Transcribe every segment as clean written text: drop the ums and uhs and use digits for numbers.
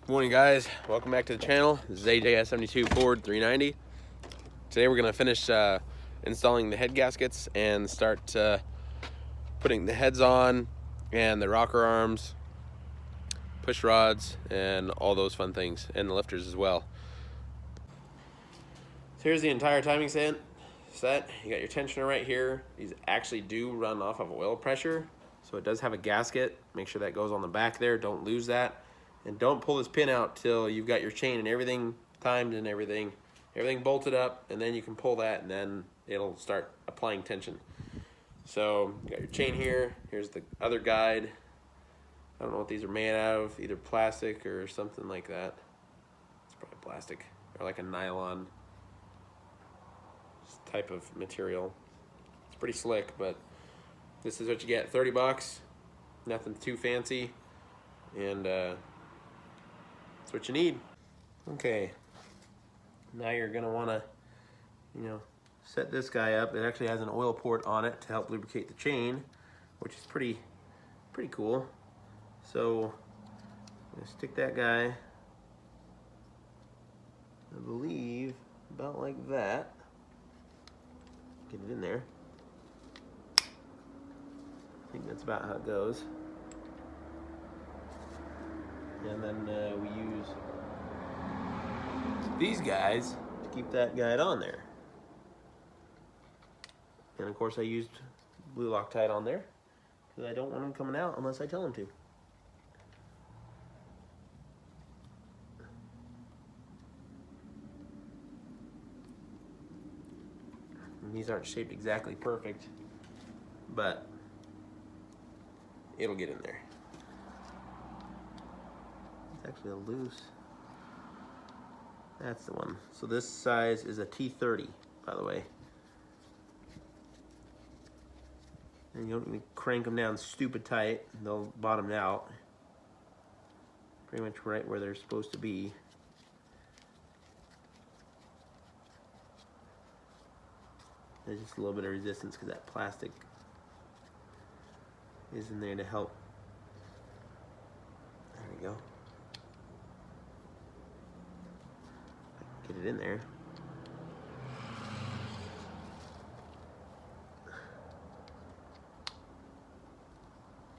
Good morning, guys. Welcome back to the channel. This is AJS72 Ford 390. Today we're going to finish installing the head gaskets and start putting the heads on and the rocker arms, push rods, and all those fun things, and the lifters as well. So here's the entire timing set. You got your tensioner right here. These actually do run off of oil pressure, so it does have a gasket. Make sure that goes on the back there. Don't lose that. And don't pull this pin out till you've got your chain and everything timed and everything bolted up, and then you can pull that and then it'll start applying tension. So you got your chain here. Here's the other guide. I don't know what these are made out of, either plastic or something like that. It's probably plastic or like a nylon type of material. It's pretty slick, but this is what you get. 30 bucks, nothing too fancy, and that's what you need. Okay, now you're gonna wanna, set this guy up. It actually has an oil port on it to help lubricate the chain, which is pretty cool. So I'm gonna stick that guy, I believe, about like that. Get it in there. I think that's about how it goes. And then we use these guys to keep that guide on there. And of course I used blue Loctite on there because I don't want them coming out unless I tell them to. And these aren't shaped exactly perfect, but it'll get in there. It's actually a loose. That's the one. So this size is a T30, by the way. And you don't need to crank them down stupid tight. They'll bottom out. Pretty much right where they're supposed to be. There's just a little bit of resistance because that plastic is in there to help. There we go. Get it in there.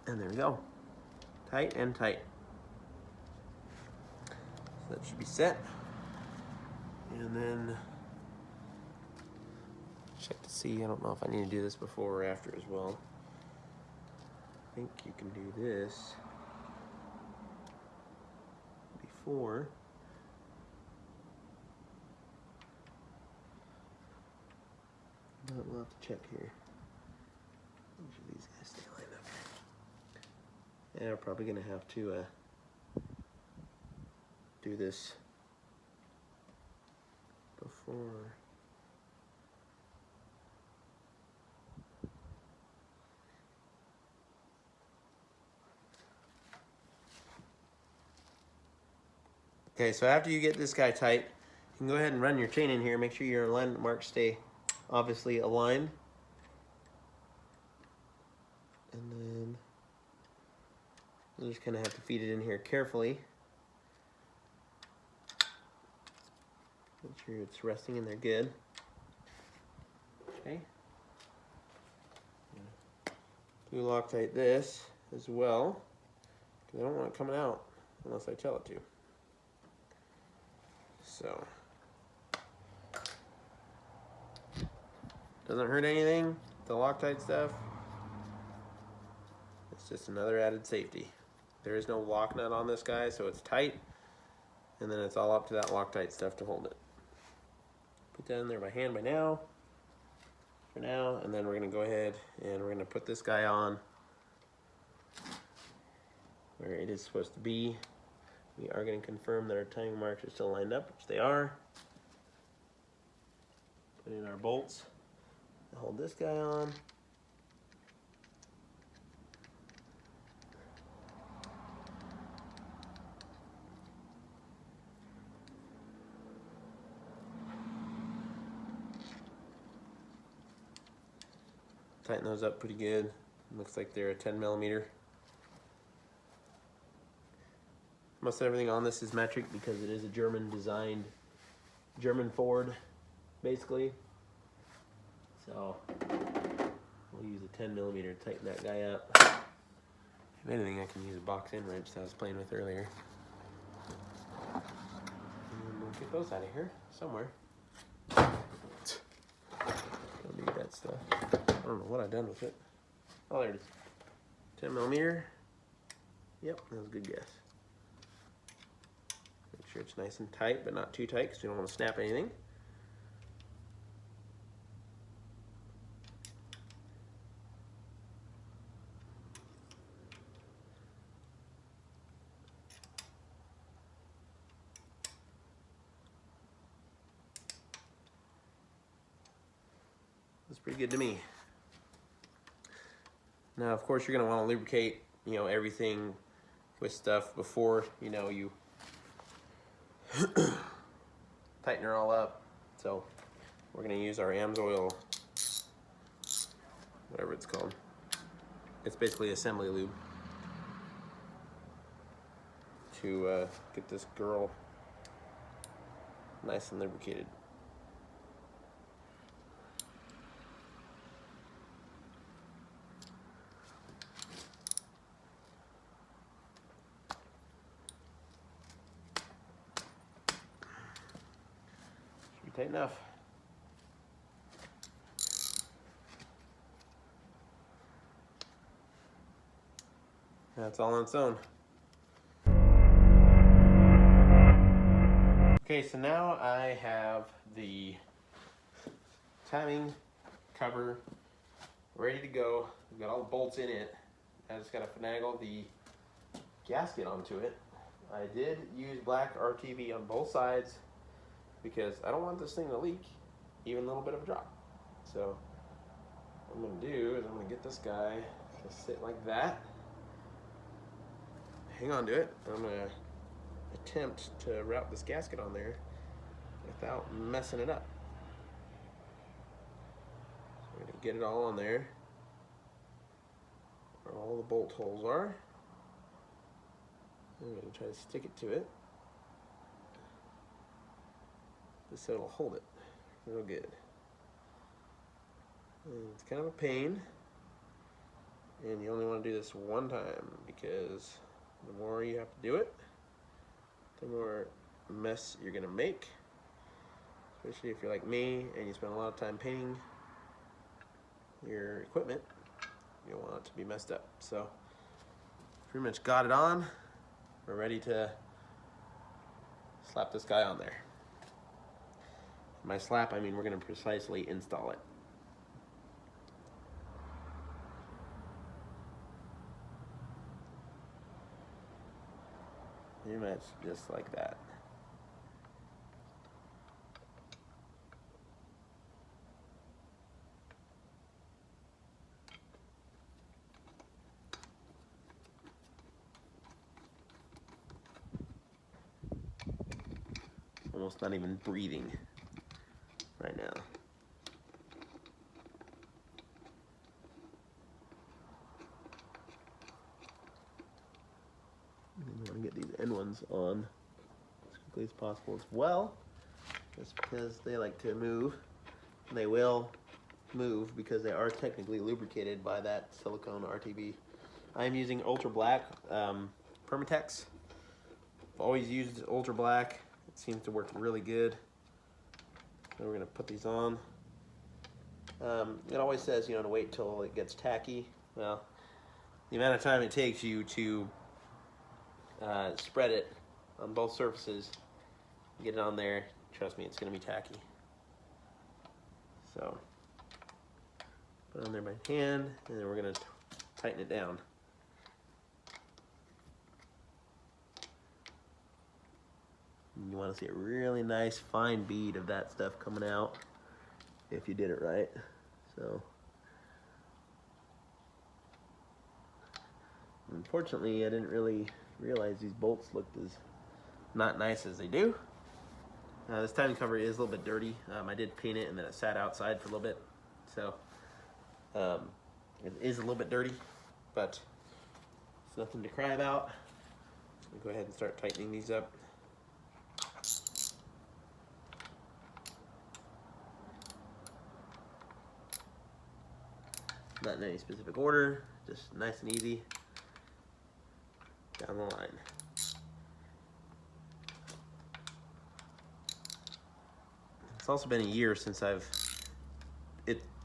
And there we go. Tight and tight. So that should be set. And then check to see, I don't know if I need to do this before or after as well. I think you can do this before. But we'll have to check here. Make sure these guys stay lined up. Yeah, we're probably gonna have to do this before. Okay, so after you get this guy tight, you can go ahead and run your chain in here. Make sure your alignment marks stay obviously aligned. And then you just kind of have to feed it in here carefully. Make sure it's resting in there good. Okay. Do Loctite this as well, because I don't want it coming out unless I tell it to. So, doesn't hurt anything, the Loctite stuff. It's just another added safety. There is no lock nut on this guy, so it's tight, and then it's all up to that Loctite stuff to hold it. Put that in there by hand for now, and then we're gonna go ahead and we're gonna put this guy on where it is supposed to be. We are going to confirm that our timing marks are still lined up, which they are. Put in our bolts. Hold this guy on. Tighten those up pretty good. Looks like they're a 10 millimeter. Most everything on this is metric because it is a German designed, German Ford, basically. So we'll use a 10mm to tighten that guy up. If anything, I can use a box end wrench that I was playing with earlier. And we'll get those out of here somewhere. Don't need that stuff. I don't know what I've done with it. Oh, there it is. 10mm. Yep, that was a good guess. Make sure it's nice and tight, but not too tight because we don't want to snap anything. That's pretty good to me. Now, of course, you're going to want to lubricate, you know, everything with stuff before, you know, you tighten her all up. So we're going to use our AMSOIL, whatever it's called. It's basically assembly lube to get this girl nice and lubricated. Tight enough. That's all on its own. Okay, so now I have the timing cover ready to go. I've got all the bolts in it. I just got to finagle the gasket onto it. I did use black RTV on both sides because I don't want this thing to leak even a little bit of a drop. So what I'm going to do is I'm going to get this guy to sit like that. Hang on to it. I'm going to attempt to route this gasket on there without messing it up. So I'm going to get it all on there where all the bolt holes are. I'm going to try to stick it to it just so it'll hold it real good. And it's kind of a pain, and you only want to do this one time because the more you have to do it, the more mess you're going to make, especially if you're like me and you spend a lot of time painting your equipment. You don't want it to be messed up. So pretty much got it on. We're ready to slap this guy on there. By slap, I mean we're going to precisely install it. Pretty much just like that. Almost not even breathing right now. I'm going to get these end ones on as quickly as possible as well, just because they like to move. And they will move because they are technically lubricated by that silicone RTV. I'm using Ultra Black Permatex. I've always used Ultra Black. It seems to work really good. So we're going to put these on. It always says, you know, to wait till it gets tacky. Well, the amount of time it takes you to spread it on both surfaces, get it on there, trust me, it's going to be tacky. So put it on there by hand, and then we're going to tighten it down. And you want to see a really nice fine bead of that stuff coming out if you did it right. So unfortunately, I didn't really realize these bolts looked as not nice as they do. This timing cover is a little bit dirty. I did paint it and then it sat outside for a little bit. So it is a little bit dirty, but it's nothing to cry about. Go ahead and start tightening these up. Not in any specific order, just nice and easy down the line. It's also been a year since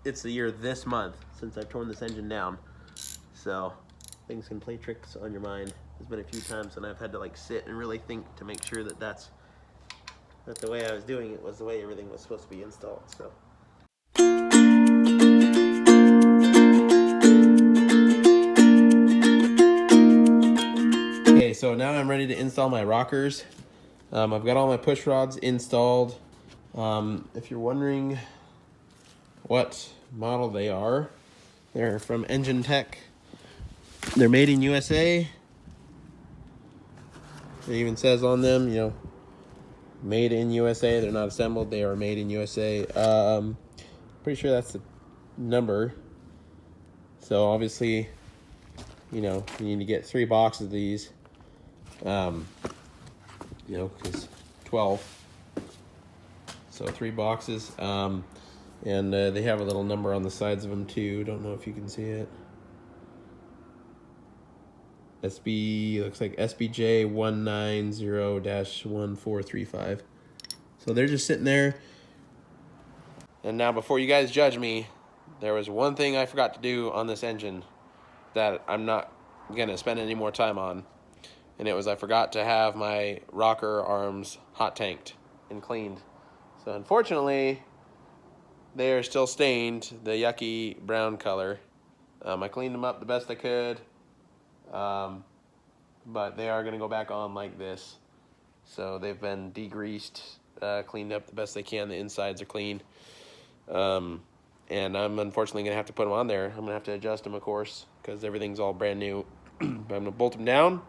it's a year this month since I've torn this engine down. So things can play tricks on your mind. There's been a few times when I've had to like sit and really think to make sure that that the way I was doing it was the way everything was supposed to be installed. So. Okay, so now I'm ready to install my rockers. I've got all my push rods installed. If you're wondering what model they are, they're from Engine Tech. They're made in USA. It even says on them, you know, made in USA. They're not assembled, they are made in USA. Pretty sure that's the number. So obviously, you know, you need to get 3 boxes of these. You know, because 12. So 3 boxes. And they have a little number on the sides of them too. Don't know if you can see it. Looks like SBJ 190-1435. So they're just sitting there. And now before you guys judge me, there was one thing I forgot to do on this engine that I'm not gonna spend any more time on. And it was I forgot to have my rocker arms hot tanked and cleaned. So unfortunately, they are still stained the yucky brown color. I cleaned them up the best I could. But they are going to go back on like this. So they've been degreased, cleaned up the best they can. The insides are clean. And I'm unfortunately going to have to put them on there. I'm going to have to adjust them, of course, because everything's all brand new. But I'm going to bolt them down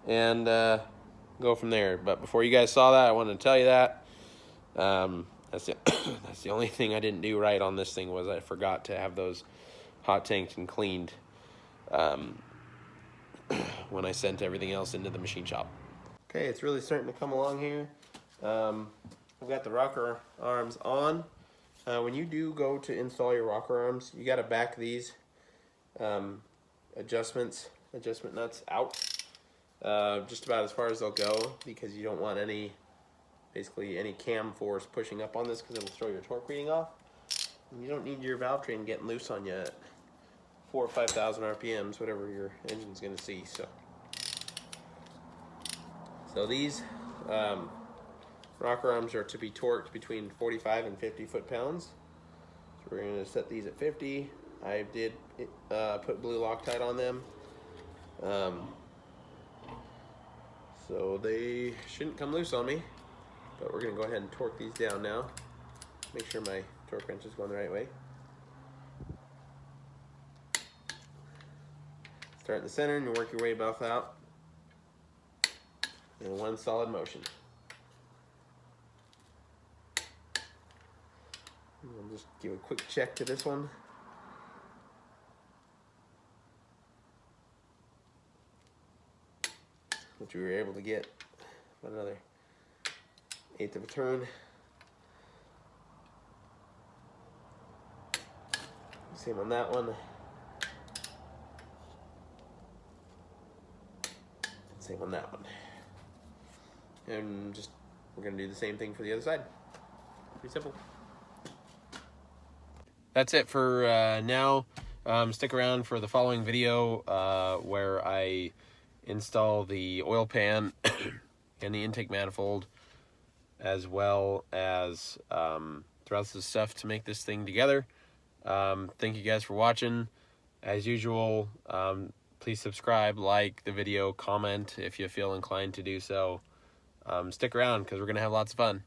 and go from there. But before you guys saw that, I wanted to tell you that. That's the only thing I didn't do right on this thing was I forgot to have those hot tanked and cleaned when I sent everything else into the machine shop. Okay, it's really starting to come along here. I've got the rocker arms on. When you do go to install your rocker arms, you got to back these adjustment nuts out just about as far as they'll go, because you don't want basically any cam force pushing up on this, because it'll throw your torque reading off. And you don't need your valve train getting loose on you at 4,000 or 5,000 RPMs, whatever your engine's going to see. So these rocker arms are to be torqued between 45 and 50 foot-pounds. So we're going to set these at 50. I did put blue Loctite on them. So they shouldn't come loose on me. But we're going to go ahead and torque these down now. Make sure my torque wrench is going the right way. Start in the center and you work your way both out in one solid motion. I'll just give a quick check to this one. Which we were able to get about another 1/8 of a turn. Same on that one. Same on that one. And we're gonna do the same thing for the other side. Pretty simple. That's it for now. Stick around for the following video where I install the oil pan and the intake manifold, as well as the rest of the stuff to make this thing together. Thank you guys for watching. As usual, please subscribe, like the video, comment if you feel inclined to do so. Stick around because we're going to have lots of fun.